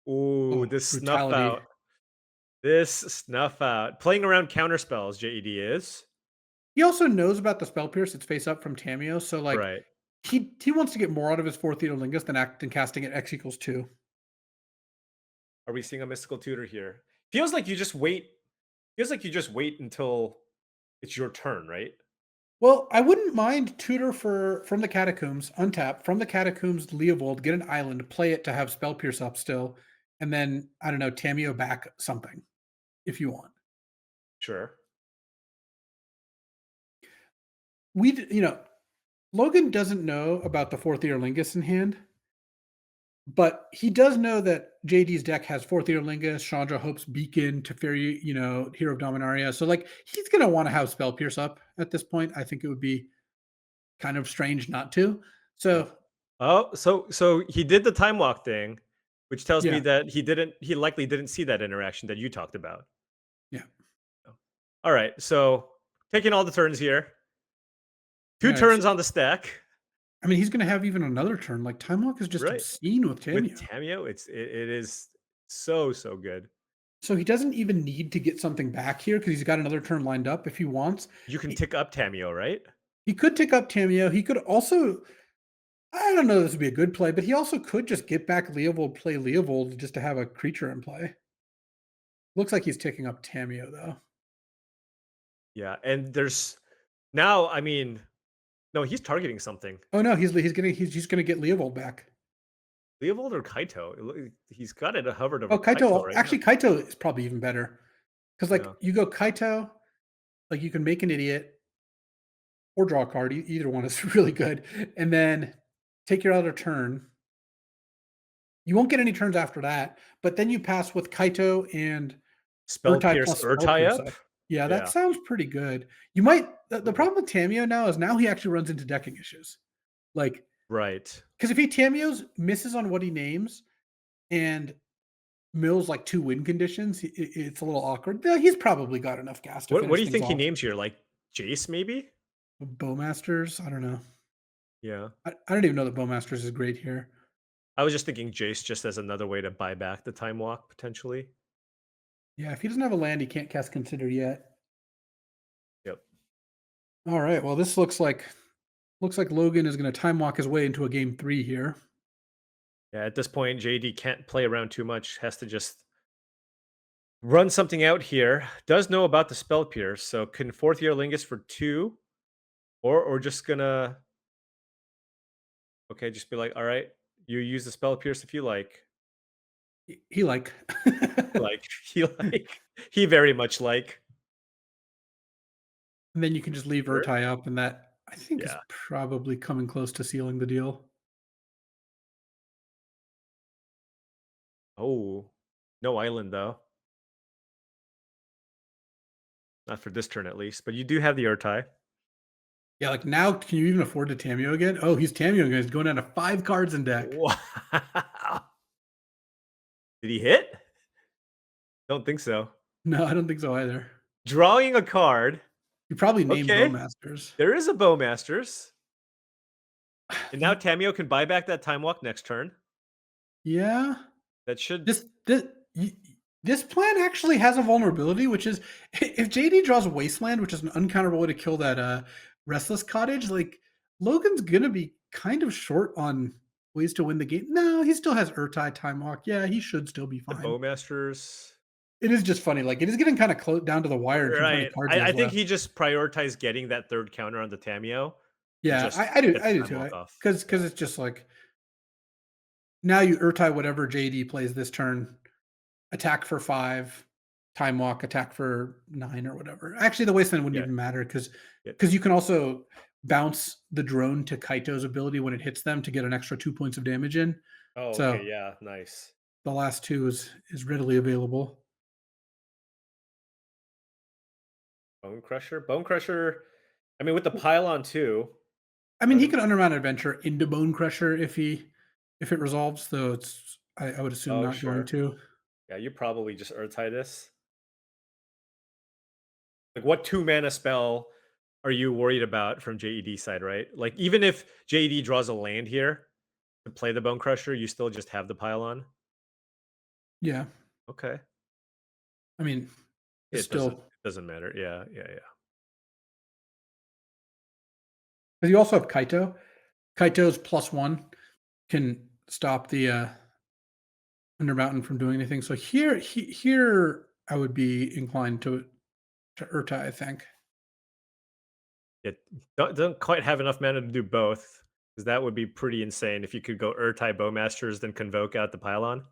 [SPEAKER 2] Ooh,
[SPEAKER 1] Oh,
[SPEAKER 2] this snuff
[SPEAKER 1] brutality.
[SPEAKER 2] out. This snuff out. Playing around counter spells, JED is.
[SPEAKER 1] He also knows about the Spell Pierce, it's face up from Tameo, so, like,
[SPEAKER 2] Right.
[SPEAKER 1] he wants to get more out of his 4th Theodolingus than casting at X equals 2.
[SPEAKER 2] Are we seeing a mystical tutor here? Feels like you just wait. Feels like you just wait until it's your turn, right?
[SPEAKER 1] Well, I wouldn't mind tutor for From the Catacombs, untap, From the Catacombs, Leovold, get an island, play it to have Spell Pierce up still, and then, I don't know, Tameo back something, if you want.
[SPEAKER 2] Sure.
[SPEAKER 1] Logan doesn't know about the 4th Theodolingus in hand, but he does know that JD's deck has 4th Theodolingus, Chandra, Hope's Beacon, Teferi, Hero of Dominaria, so, like, he's gonna wanna have Spell Pierce up at this point. I think it would be kind of strange not to.
[SPEAKER 2] Yeah.
[SPEAKER 1] So,
[SPEAKER 2] Oh, so he did the time walk thing, which tells me
[SPEAKER 1] yeah,
[SPEAKER 2] that he likely didn't see that interaction that you talked about.
[SPEAKER 1] yeah.
[SPEAKER 2] Oh. All right. So taking all the turns here. 2
[SPEAKER 1] Yeah, it's
[SPEAKER 2] turns on the stack.
[SPEAKER 1] I mean, he's gonna have even another turn, like, Time Walk is just
[SPEAKER 2] Right.
[SPEAKER 1] obscene with
[SPEAKER 2] With
[SPEAKER 1] Tameo.
[SPEAKER 2] Tameo, it is so so good.
[SPEAKER 1] So he doesn't even need to get something back here because 'cause he's got another turn lined up if he wants.
[SPEAKER 2] You can
[SPEAKER 1] He
[SPEAKER 2] tick up Tameo, right?
[SPEAKER 1] he could tick up Tameo, he could also I don't know if this would be a good play, but he also could just get back Leovold, play Leovold just to have a creature in play. Looks like he's ticking up Tameo, though.
[SPEAKER 2] Yeah, and there's now, I mean, no, he's targeting something.
[SPEAKER 1] Oh, no, he's gonna get Leovold back.
[SPEAKER 2] Leovold or Kaito? He's got it hovered over
[SPEAKER 1] Oh,
[SPEAKER 2] Kaito
[SPEAKER 1] Kaito
[SPEAKER 2] right now.
[SPEAKER 1] actually, Kaito is probably even better because, like,
[SPEAKER 2] Yeah.
[SPEAKER 1] you go Kaito, like, you can make an idiot or draw a card, either one is really good, and then take your other turn. You won't get any turns after that, but then you pass with Kaito and
[SPEAKER 2] Spell
[SPEAKER 1] Urtai
[SPEAKER 2] Pierce
[SPEAKER 1] plus Spell
[SPEAKER 2] Urtai
[SPEAKER 1] Pierce
[SPEAKER 2] up?
[SPEAKER 1] up. Yeah, that
[SPEAKER 2] Yeah.
[SPEAKER 1] sounds pretty good. You might the
[SPEAKER 2] Ooh.
[SPEAKER 1] problem with Tameo now is now he actually runs into decking issues. Like,
[SPEAKER 2] Right.
[SPEAKER 1] because if he Tameos, misses on what he names, and mills like 2 win conditions, it's a little awkward. Yeah, he's probably got enough gas to
[SPEAKER 2] What
[SPEAKER 1] finish
[SPEAKER 2] do you
[SPEAKER 1] things
[SPEAKER 2] think he
[SPEAKER 1] off.
[SPEAKER 2] names here? Like Jace, maybe?
[SPEAKER 1] Bowmasters, I don't know.
[SPEAKER 2] Yeah.
[SPEAKER 1] I don't even know that Bowmasters is great here.
[SPEAKER 2] I was just thinking Jace just as another way to buy back the time walk potentially.
[SPEAKER 1] Yeah, if he doesn't have a land, he can't cast Consider yet.
[SPEAKER 2] Yep.
[SPEAKER 1] All right, well, this looks like Logan is gonna time walk his way into a game 3 here.
[SPEAKER 2] Yeah, at this point, JD can't play around too much. Has to just run something out here. Does know about the spell pierce, so can fourth year Lingus for 2, or just gonna okay, just be like, all right, you use the spell pierce if you like.
[SPEAKER 1] He like.
[SPEAKER 2] Like he like he very much like.
[SPEAKER 1] And then you can just leave
[SPEAKER 2] Sure.
[SPEAKER 1] Urtai up, and that I think is
[SPEAKER 2] Yeah.
[SPEAKER 1] probably coming close to sealing the deal.
[SPEAKER 2] Oh, no island though. Not for this turn at least, but you do have the Urtai.
[SPEAKER 1] Yeah, like now, can you even afford to Tameo again? Oh, he's Tameo again. He's going down to 5 cards in deck.
[SPEAKER 2] Wow. Did he hit? Don't think so.
[SPEAKER 1] No, I don't think so either.
[SPEAKER 2] Drawing a card.
[SPEAKER 1] You probably named
[SPEAKER 2] Okay.
[SPEAKER 1] Bowmasters.
[SPEAKER 2] There is a Bowmasters. And now
[SPEAKER 1] The
[SPEAKER 2] Tameo can buy back that Time Walk next turn.
[SPEAKER 1] Yeah.
[SPEAKER 2] That should
[SPEAKER 1] This y this plan actually has a vulnerability, which is if JD draws Wasteland, which is an uncounterable way to kill that, Restless Cottage, like, Logan's gonna be kind of short on ways to win the game. No, he still has Urtai, Time Walk. Yeah, he should still be
[SPEAKER 2] the
[SPEAKER 1] fine.
[SPEAKER 2] Bowmasters.
[SPEAKER 1] It is just funny, like, it is getting kinda close down to the wire in terms of how many
[SPEAKER 2] Right.
[SPEAKER 1] cards he
[SPEAKER 2] I
[SPEAKER 1] has
[SPEAKER 2] think
[SPEAKER 1] left.
[SPEAKER 2] he just prioritized getting that third counter on the Tameo and
[SPEAKER 1] Yeah,
[SPEAKER 2] just get
[SPEAKER 1] I
[SPEAKER 2] the
[SPEAKER 1] do
[SPEAKER 2] Time
[SPEAKER 1] too,
[SPEAKER 2] Walk off.
[SPEAKER 1] because
[SPEAKER 2] Yeah.
[SPEAKER 1] it's just like, now you Urtai whatever JD plays this turn, attack for 5, time walk, attack for 9 or whatever. Actually, the wasteland wouldn't
[SPEAKER 2] Yeah.
[SPEAKER 1] even matter because
[SPEAKER 2] Yeah.
[SPEAKER 1] you can also bounce the drone to Kaito's ability when it hits them to get an extra 2 points of damage in.
[SPEAKER 2] Oh, okay.
[SPEAKER 1] So
[SPEAKER 2] Yeah. Nice.
[SPEAKER 1] the last 2 is readily available.
[SPEAKER 2] Bone Crusher. Bone Crusher. I mean, with the pylon too.
[SPEAKER 1] I mean, he
[SPEAKER 2] doesn't-
[SPEAKER 1] could Undermount Adventure into Bone Crusher if it resolves, though it's I would assume
[SPEAKER 2] Oh,
[SPEAKER 1] not going
[SPEAKER 2] sure.
[SPEAKER 1] to.
[SPEAKER 2] Yeah, you probably just Urtai this. Like, what 2 mana spell are you worried about from JED side, right? Like, even if JED draws a land here to play the Bone Crusher, you still just have the pylon.
[SPEAKER 1] Yeah.
[SPEAKER 2] Okay.
[SPEAKER 1] I mean, it's
[SPEAKER 2] It doesn't
[SPEAKER 1] still
[SPEAKER 2] it doesn't matter. Yeah, yeah, yeah.
[SPEAKER 1] because you also have Kaito. Kaito's +1 can stop the, Undermountain from doing anything. So here I would be inclined to Urtai, I think.
[SPEAKER 2] It don't quite have enough mana to do both, because that would be pretty insane if you could go Urtai Bowmasters, then Convoke out the pylon.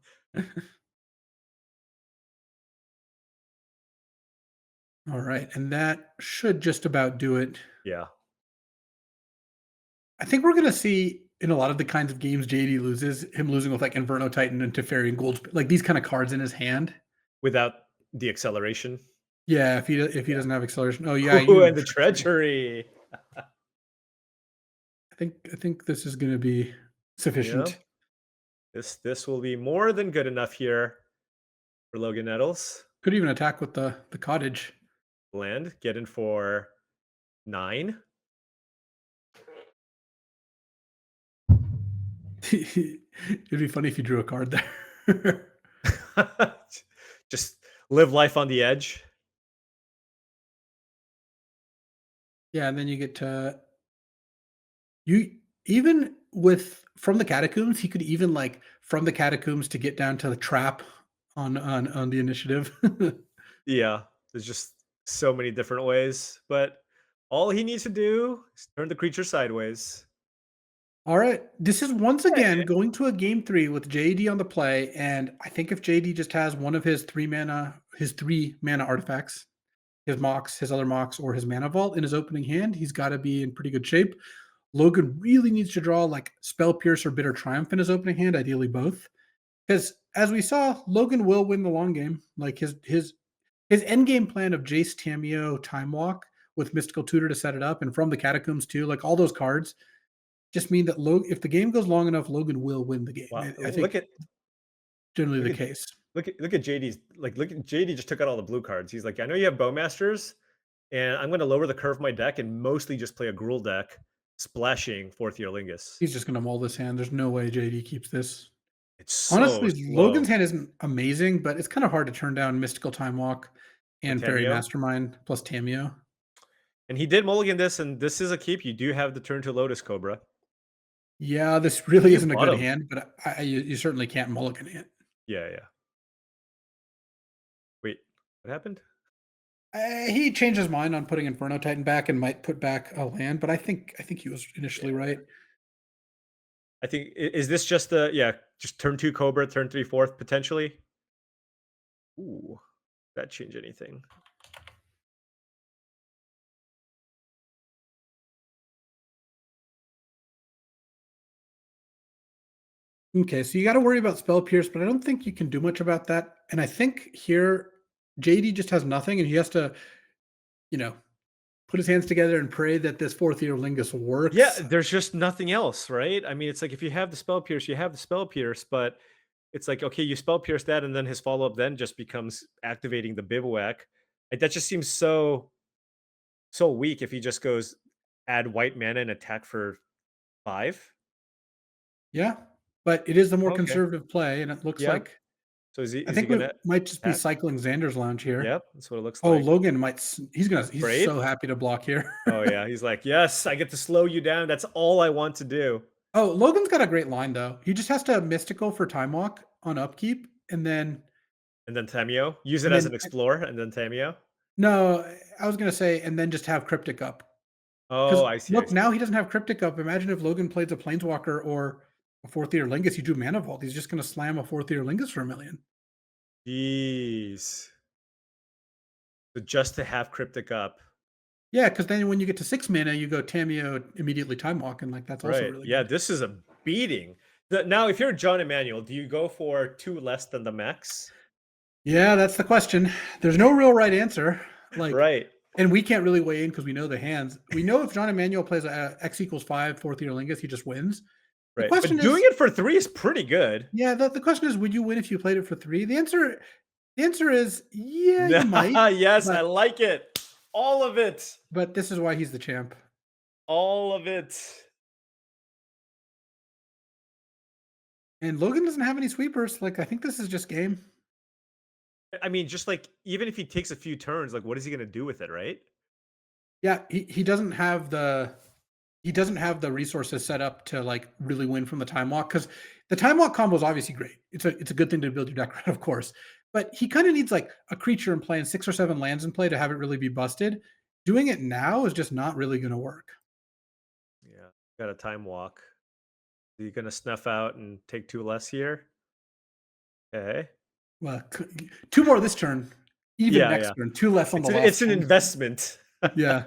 [SPEAKER 1] All right, and that should just about do it.
[SPEAKER 2] Yeah.
[SPEAKER 1] I think we're gonna see in a lot of the kinds of games JD loses, him losing with like Inferno Titan and Teferi and Gold, like these kind of cards in his hand.
[SPEAKER 2] Without the acceleration.
[SPEAKER 1] Yeah, if he
[SPEAKER 2] Yeah.
[SPEAKER 1] doesn't have acceleration. Oh yeah,
[SPEAKER 2] Ooh,
[SPEAKER 1] you
[SPEAKER 2] and the treachery.
[SPEAKER 1] I think this is gonna be
[SPEAKER 2] Yeah.
[SPEAKER 1] sufficient.
[SPEAKER 2] This will be more than good enough here for Logan Nettles.
[SPEAKER 1] Could even attack with the cottage.
[SPEAKER 2] Land, get in for 9.
[SPEAKER 1] It'd be funny if you drew a card there.
[SPEAKER 2] Just live life on the edge.
[SPEAKER 1] Yeah, and then you get to you even with from the catacombs, he could even like from the catacombs to get down to the trap on the initiative.
[SPEAKER 2] Yeah, there's just so many different ways, but all he needs to do is turn the creature sideways.
[SPEAKER 1] All right, this is once again
[SPEAKER 2] Okay.
[SPEAKER 1] going to a game 3 with JD on the play, and I think if JD just has one of his 3 mana artifacts, his Mox, his other Mox, or his Mana Vault in his opening hand, he's got to be in pretty good shape. Logan really needs to draw like Spell Pierce or Bitter Triumph in his opening hand, ideally both. Because as we saw, Logan will win the long game. Like his end game plan of Jace, Tameo, Time Walk with Mystical Tutor to set it up, and from the Catacombs too, like all those cards just mean that if the game goes long enough, Logan will win the game.
[SPEAKER 2] Wow,
[SPEAKER 1] I think generally
[SPEAKER 2] look
[SPEAKER 1] the
[SPEAKER 2] at
[SPEAKER 1] case.
[SPEAKER 2] look at JD's look at JD just took out all the blue cards. He's like, I know you have Bowmasters, and I'm going to lower the curve of my deck and mostly just play a Gruul deck, splashing fourth year Lingus.
[SPEAKER 1] He's just going to mull this hand. There's no way JD keeps this.
[SPEAKER 2] It's so
[SPEAKER 1] Honestly,
[SPEAKER 2] slow.
[SPEAKER 1] Logan's hand isn't amazing, but it's kind of hard to turn down Mystical Time Walk
[SPEAKER 2] With
[SPEAKER 1] and Fairy
[SPEAKER 2] Tameo.
[SPEAKER 1] Mastermind plus Tameo.
[SPEAKER 2] And he did mulligan this, and this is a keep. You do have the turn to Lotus Cobra.
[SPEAKER 1] Yeah, this really
[SPEAKER 2] You
[SPEAKER 1] isn't a good
[SPEAKER 2] bottom.
[SPEAKER 1] hand, but you certainly can't mulligan it.
[SPEAKER 2] Yeah, yeah. Wait, What happened?
[SPEAKER 1] He changed his mind on putting Inferno Titan back and might put back a land, but I think he was initially
[SPEAKER 2] Yeah.
[SPEAKER 1] right.
[SPEAKER 2] I think is this just the yeah, just turn 2 Cobra, turn 3 Fourth potentially? Ooh, that change anything?
[SPEAKER 1] Okay, so you got to worry about Spell Pierce, but I don't think you can do much about that. And I think here JD just has nothing, and he has to, you know, put his hands together and pray that this fourth year Lingus
[SPEAKER 2] Yeah,
[SPEAKER 1] works.
[SPEAKER 2] there's just nothing else, right? I mean, it's like if you have the spell pierce, you have the spell pierce, but it's like okay, you spell pierce that, and then his follow up then just becomes activating the bivouac. Like, that just seems so weak if he just goes add white mana and attack for 5.
[SPEAKER 1] Yeah, but it is the more
[SPEAKER 2] Okay.
[SPEAKER 1] conservative play, and it looks
[SPEAKER 2] Yep.
[SPEAKER 1] like
[SPEAKER 2] So
[SPEAKER 1] I
[SPEAKER 2] is he
[SPEAKER 1] think we
[SPEAKER 2] gonna
[SPEAKER 1] might just be
[SPEAKER 2] attack?
[SPEAKER 1] cycling Xander's Lounge here.
[SPEAKER 2] Yep, that's what it looks
[SPEAKER 1] Oh,
[SPEAKER 2] like.
[SPEAKER 1] Logan might. He's
[SPEAKER 2] Afraid?
[SPEAKER 1] so happy to block here.
[SPEAKER 2] Oh yeah, he's like, yes, I get to slow you down. That's all I want to do.
[SPEAKER 1] Oh, Logan's got a great line though. He just has to mystical for time walk on upkeep, and then
[SPEAKER 2] And then Tamio, use it
[SPEAKER 1] and
[SPEAKER 2] as
[SPEAKER 1] then
[SPEAKER 2] an explorer, and then Tamio.
[SPEAKER 1] no, I was gonna say, and then just have Cryptic up.
[SPEAKER 2] Oh,
[SPEAKER 1] Because
[SPEAKER 2] I see, I
[SPEAKER 1] look,
[SPEAKER 2] see.
[SPEAKER 1] now he doesn't have Cryptic up. Imagine if Logan plays a Planeswalker or a fourth year Lingus. He drew Mana Vault. He's just gonna slam a fourth year Lingus for 1,000,000.
[SPEAKER 2] Jeez. So just to have cryptic up.
[SPEAKER 1] Yeah, because then when you get to 6 mana, you go Tameo immediately Time Walk, and like that's also
[SPEAKER 2] Right.
[SPEAKER 1] really
[SPEAKER 2] Yeah,
[SPEAKER 1] good.
[SPEAKER 2] this is a beating. Now, if you're John-Emmanuel, do you go for 2 less than the max?
[SPEAKER 1] Yeah, that's the question. There's no real right answer. Like,
[SPEAKER 2] Right.
[SPEAKER 1] and we can't really weigh in because we know the hands. We know if John Emmanuel plays a X equals 5 fourth year Lingus, he just wins. The
[SPEAKER 2] Right. But
[SPEAKER 1] question
[SPEAKER 2] doing
[SPEAKER 1] is,
[SPEAKER 2] it for 3 is pretty good.
[SPEAKER 1] yeah, the question is, would you win if you played it for 3? The answer is, yeah, you might,
[SPEAKER 2] Yes, I
[SPEAKER 1] but
[SPEAKER 2] like it. All of it.
[SPEAKER 1] this is why he's the champ.
[SPEAKER 2] All of it.
[SPEAKER 1] And Logan doesn't have any sweepers. Like, I think this is just game.
[SPEAKER 2] I mean, just like even if he takes a few turns, like what is he going to do with it, right?
[SPEAKER 1] Yeah, he doesn't have the resources set up to like really win from the time walk because the time walk combo is obviously great. It's a good thing to build your deck around, of course. But he kind of needs like a creature in play and 6 or 7 lands in play to have it really be busted. Doing it now is just not really going to work.
[SPEAKER 2] Yeah. Got a time walk. Are you going to snuff out and take 2 less here? Okay.
[SPEAKER 1] Well, 2 more this turn, even
[SPEAKER 2] Yeah,
[SPEAKER 1] next
[SPEAKER 2] yeah.
[SPEAKER 1] turn, 2 less on the
[SPEAKER 2] It's
[SPEAKER 1] last
[SPEAKER 2] an
[SPEAKER 1] turn.
[SPEAKER 2] investment.
[SPEAKER 1] Yeah,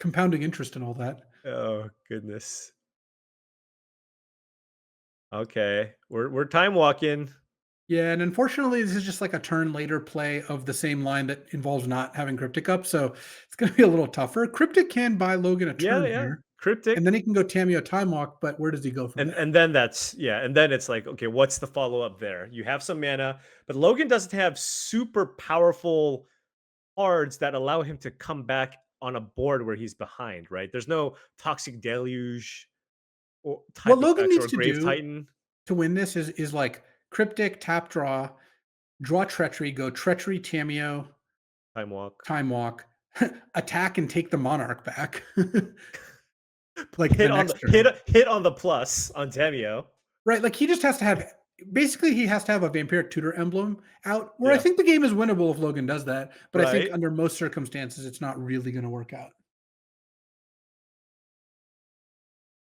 [SPEAKER 1] compounding interest and all that.
[SPEAKER 2] Oh, goodness. Okay. We're time walking.
[SPEAKER 1] Yeah, and unfortunately, this is just like a turn later play of the same line that involves not having Cryptic up, so it's going to be a little tougher. Cryptic can buy Logan a
[SPEAKER 2] Yeah,
[SPEAKER 1] turn
[SPEAKER 2] yeah.
[SPEAKER 1] here, and
[SPEAKER 2] Cryptic.
[SPEAKER 1] then he can go Tameo Time Walk, but where does he go from there?
[SPEAKER 2] And then that's yeah, and then it's like, okay, what's the follow-up there? You have some mana, but Logan doesn't have super powerful cards that allow him to come back on a board where he's behind, right? There's no Toxic Deluge or
[SPEAKER 1] What
[SPEAKER 2] type
[SPEAKER 1] Logan
[SPEAKER 2] effects
[SPEAKER 1] needs
[SPEAKER 2] or
[SPEAKER 1] to
[SPEAKER 2] Grave
[SPEAKER 1] do
[SPEAKER 2] Titan.
[SPEAKER 1] to win this is like Cryptic, tap draw Treachery, go Treachery, Tameo,
[SPEAKER 2] Time walk.
[SPEAKER 1] Time Walk, attack and take the Monarch back, like the
[SPEAKER 2] Hit on
[SPEAKER 1] next
[SPEAKER 2] the
[SPEAKER 1] turn.
[SPEAKER 2] hit on the plus on Tamio.
[SPEAKER 1] Right, like, he just has to have basically, he has to have a Vampiric Tutor emblem out, where I
[SPEAKER 2] Yeah.
[SPEAKER 1] think the game is winnable if Logan does that, but I think
[SPEAKER 2] Right.
[SPEAKER 1] under most circumstances, it's not really gonna work out.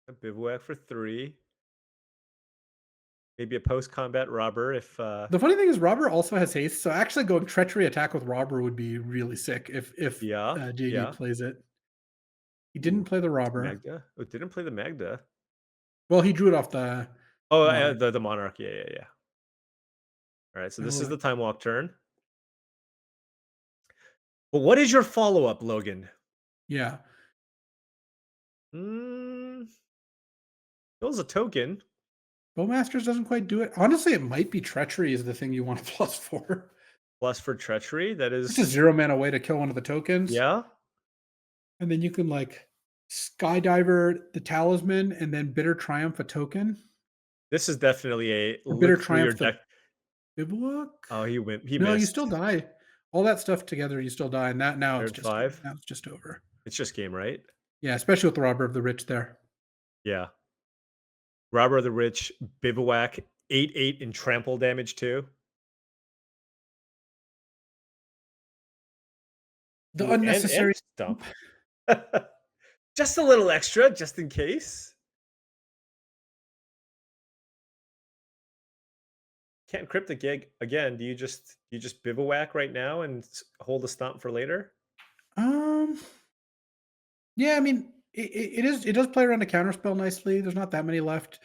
[SPEAKER 2] A bivouac for 3. Maybe a post-combat robber if
[SPEAKER 1] The funny thing is Robber also has haste, so actually going Treachery attack with Robber would be really sick if
[SPEAKER 2] yeah,
[SPEAKER 1] JD
[SPEAKER 2] yeah.
[SPEAKER 1] plays it. He didn't
[SPEAKER 2] Ooh,
[SPEAKER 1] play the Robber.
[SPEAKER 2] Magda. Oh, didn't play the Magda.
[SPEAKER 1] Well, he drew it off the
[SPEAKER 2] Oh,
[SPEAKER 1] Monarch.
[SPEAKER 2] the monarch. Yeah, yeah, yeah. All right, so
[SPEAKER 1] Now
[SPEAKER 2] this is the
[SPEAKER 1] look.
[SPEAKER 2] time walk turn. But what is your follow-up, Logan?
[SPEAKER 1] Yeah.
[SPEAKER 2] Mm, Bill's a token.
[SPEAKER 1] Bowmasters doesn't quite do it. Honestly, it might be Treachery is the thing you want a plus for.
[SPEAKER 2] Plus for treachery. That
[SPEAKER 1] It's a
[SPEAKER 2] is
[SPEAKER 1] 0 mana way to kill one of the tokens.
[SPEAKER 2] yeah.
[SPEAKER 1] And then you can like Skydiver the talisman and then Bitter Triumph a token.
[SPEAKER 2] This is definitely a
[SPEAKER 1] Or Bitter
[SPEAKER 2] look through your
[SPEAKER 1] Triumph the
[SPEAKER 2] deck.
[SPEAKER 1] Bivouac?
[SPEAKER 2] Oh, he
[SPEAKER 1] No, you still
[SPEAKER 2] missed.
[SPEAKER 1] die. All that stuff together, you still die. And that now it's
[SPEAKER 2] Paired
[SPEAKER 1] just game.
[SPEAKER 2] 5.
[SPEAKER 1] Now it's just over.
[SPEAKER 2] It's just game, right?
[SPEAKER 1] Yeah, especially with the Robber of the Rich there.
[SPEAKER 2] Yeah. Robber of the Rich, Bivouac, 8/8 in trample damage too.
[SPEAKER 1] The
[SPEAKER 2] Ooh, and
[SPEAKER 1] unnecessary
[SPEAKER 2] stump. Just a little extra, just in case. Can't cryptic gig again. Do you just bivouac right now and hold a stomp for later?
[SPEAKER 1] Um, yeah, I mean, it does play around a counterspell nicely. There's not that many left.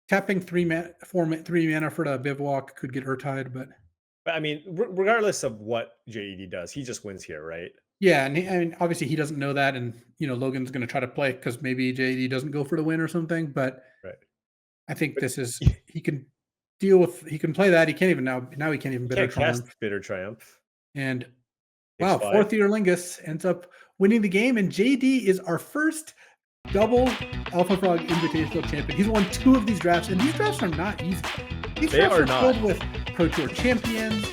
[SPEAKER 1] Tapping 3 mana for the bivouac could get Urtide, but
[SPEAKER 2] But I mean, regardless of what JED does, he just wins here, right?
[SPEAKER 1] yeah, and obviously he doesn't know that, and Logan's going to try to play because maybe JD doesn't go for the win or something. But
[SPEAKER 2] Right.
[SPEAKER 1] I think
[SPEAKER 2] But
[SPEAKER 1] this is he can he can play that. He can't even now he can't even
[SPEAKER 2] you
[SPEAKER 1] Bitter
[SPEAKER 2] can't cast
[SPEAKER 1] Triumph.
[SPEAKER 2] Bitter Triumph.
[SPEAKER 1] And
[SPEAKER 2] Takes
[SPEAKER 1] wow,
[SPEAKER 2] 5.
[SPEAKER 1] fourth year Lingus ends up winning the game, and JD is our first double AlphaFrog Invitational champion. He's won 2 of these drafts, and these drafts are not easy. These
[SPEAKER 2] They
[SPEAKER 1] drafts
[SPEAKER 2] are
[SPEAKER 1] are
[SPEAKER 2] not.
[SPEAKER 1] filled with Pro Tour champions,